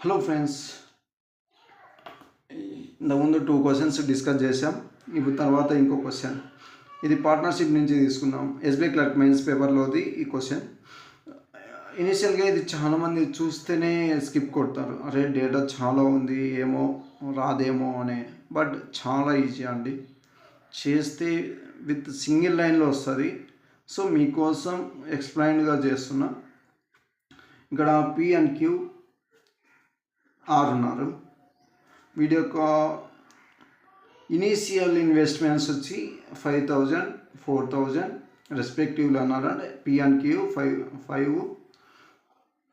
Hello friends, ఇంతకుముందు 2 questions discuss చేసాం. ఇప్పుడు తర్వాత ఇంకో క్వశ్చన్. ఇది పార్ట్నర్షిప్ నుంచి తీసుకున్నాం. ఎస్బీఐ క్లర్క్ మెయిన్స్ పేపర్లోది ఈ క్వశ్చన్. ఇనిషియల్గా ఇది చాలామంది చూస్తేనే స్కిప్ కొడతారు, అరే డేటా చాలా ఉంది ఏమో రాదేమో అని. బట్ చాలా ఈజీ అండి, చేస్తే విత్ సింగిల్ లైన్లో వస్తుంది. సో మీకోసం ఎక్స్ప్లెయిన్గా చేస్తున్నా. ఇక్కడ పి అండ్ క్యూ ఆర్ ఉన్నారు. వీడి యొక్క ఇనీషియల్ ఇన్వెస్ట్మెంట్స్ వచ్చి 5,000, 4,000 రెస్పెక్టివ్లీ అన్నారు. అంటే పి అండ్ క్యూ 5,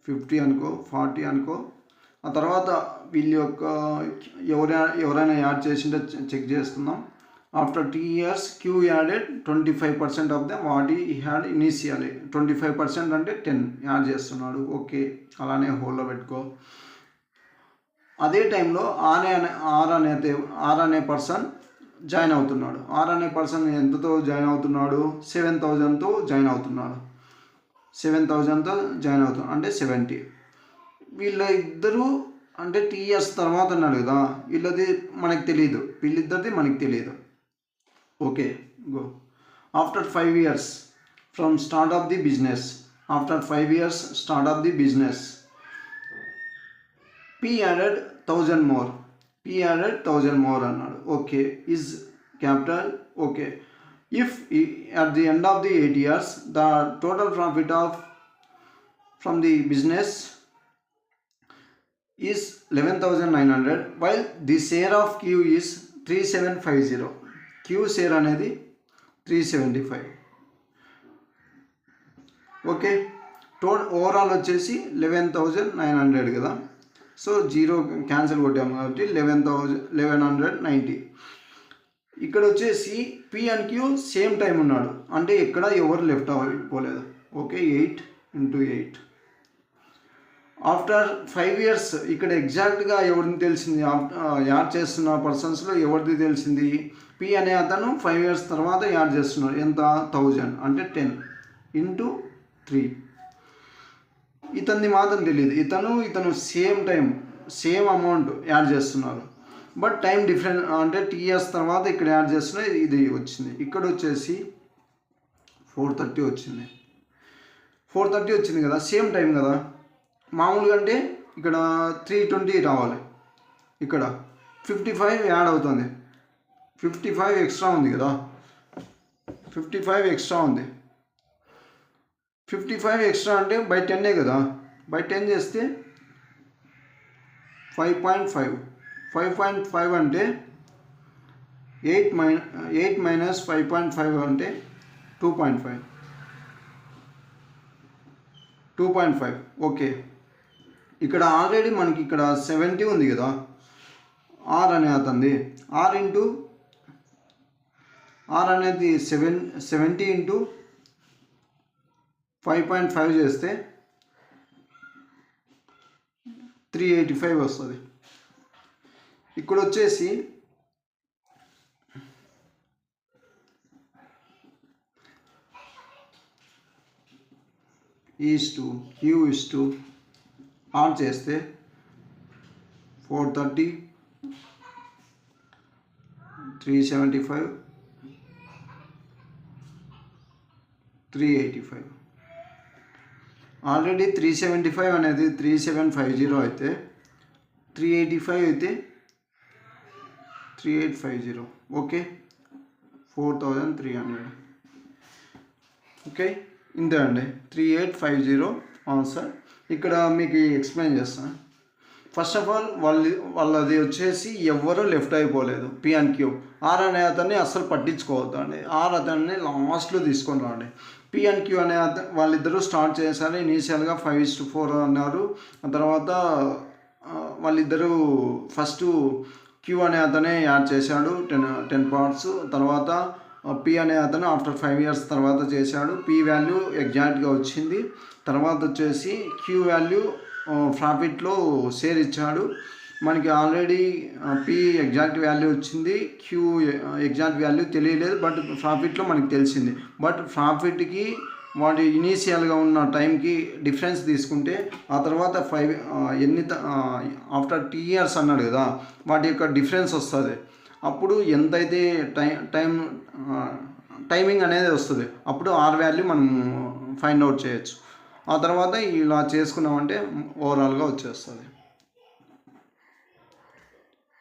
50 అనుకో, 40 అనుకో. ఆ తర్వాత వీళ్ళ యొక్క ఎవరైనా యాడ్ చేసిందో చెక్ చేసుకుందాం. After 2 years Q added 25% of the what he had initially. 25% అంటే 10 యాడ్ చేస్తున్నాడు. ఓకే, అలానే హోల్డ్లో పెట్టుకో. అదే టైంలో ఆర్ అనే పర్సన్ జాయిన్ అవుతున్నాడు. ఆర్ అనే పర్సన్ ఎంతతో జాయిన్ అవుతున్నాడు? 7,000తో జాయిన్ అవుతున్నాడు. 7,000తో జాయిన్ అవుతున్నాడు అంటే 70. వీళ్ళ ఇద్దరు అంటే 2 years తర్వాత అన్నాడు కదా, వీళ్ళది మనకు తెలియదు, వీళ్ళిద్దరిది మనకు తెలియదు. Okay, go. After 5 years from start of the business, after 5 years start of the business, P added 1,000 more. P added 1,000 more అన్నాడు. Okay, is capital. Okay, if at the end of the 8 years the total profit from the business is 11,900 while the share of Q is 3,750. Q share అనేది 375. Okay, overall వచ్చేసి 11,900 కదా. So 0 cancel కొట్టాము కాబట్టి 11,190. ఇక్కడ వచ్చేసి P and Q same time ఉన్నాడు, అంటే ఇక్కడ ఎవరు లెఫ్ట్ అయిపోలేదు. ఓకే, 8 × 8. ఆఫ్టర్ 5 years ఇక్కడ ఎగ్జాక్ట్గా ఎవరిని తెలిసింది? యాడ్ చేస్తున్న పర్సన్స్లో ఎవరిది తెలిసింది? పి అనే అతను 5 years తర్వాత యాడ్ చేస్తున్నాడు. ఎంత? 1,000 అంటే 10 × 3. ఇతన్ని మాత్రం తెలియదు. ఇతను same time same amount add చేస్తున్నారు, బట్ టైం డిఫరెంట్. అంటే 2 years తర్వాత ఇక్కడ యాడ్ చేస్తున్నారు. ఇది వచ్చింది. ఇక్కడ వచ్చేసి 430 వచ్చింది. 430 వచ్చింది కదా, సేమ్ టైం కదా. మామూలుగా అంటే ఇక్కడ 320 రావాలి. ఇక్కడ 55 యాడ్ అవుతుంది. 55 ఎక్స్ట్రా ఉంది కదా, 55 ఎక్స్ట్రా ఉంది. 55 ఎక్స్ట్రా అంటే బై 10 కదా. బై 10 చేస్తే 5.5. 5.5 అంటే 8 మైనస్ 5.5 అంటే 2.5. 2.5. ఓకే, ఇక్కడ ఆల్రెడీ మనకి ఇక్కడ 70 ఉంది కదా. ఆర్ అనే అతనిది ఆర్ అనేది 70 × 5.5 చేస్తే 385 వస్తుంది. ఇక్కడ వచ్చేసి క్యూ ఆన్ చేస్తే 430, 375, 385. ఆల్రెడీ 375 అనేది 3750 అయితే 385 అయితే 3850. ఓకే, 4,300. ఓకే, ఇంతే అండి, 3850 ఆన్సర్. ఇక్కడ మీకు ఎక్స్ప్లెయిన్ చేస్తాను. ఫస్ట్ ఆఫ్ ఆల్ వాళ్ళది వచ్చేసి ఎవరు లెఫ్ట్ అయిపోలేదు. P and queue. ఆర్ అనే అతన్ని అస్సలు పట్టించుకోవద్దండి. ఆర్ అతన్ని లాస్ట్లో తీసుకొని రండి. పి అండ్ క్యూ అనే వాళ్ళిద్దరూ స్టార్ట్ చేశారు. ఇనీషియల్గా 5:4 అన్నారు. ఆ తర్వాత వాళ్ళిద్దరూ ఫస్ట్ క్యూ అనే అతనే యాడ్ చేశాడు 10 parts. తర్వాత పి అనే అతను ఆఫ్టర్ 5 years తర్వాత చేశాడు. పి వాల్యూ ఎగ్జాక్ట్గా వచ్చింది. తర్వాత వచ్చేసి క్యూ వాల్యూ ప్రాఫిట్లో షేర్ ఇచ్చాడు. మనకి ఆల్రెడీ పి ఎగ్జాక్ట్ వాల్యూ వచ్చింది, క్యూ ఎగ్జాక్ట్ వాల్యూ తెలియలేదు, బట్ ప్రాఫిట్లో మనకి తెలిసింది. బట్ ప్రాఫిట్కి వాటి ఇనీషియల్గా ఉన్న టైంకి డిఫరెన్స్ తీసుకుంటే ఆ తర్వాత ఆఫ్టర్ 2 years అన్నాడు కదా, వాటి యొక్క డిఫరెన్స్ వస్తుంది. అప్పుడు ఎంతైతే టైమింగ్ అనేది వస్తుంది, అప్పుడు R వాల్యూ మనం ఫైండ్ అవుట్ చేయొచ్చు. ఆ తర్వాత ఇలా చేసుకున్నామంటే ఓవరాల్గా వచ్చేస్తుంది.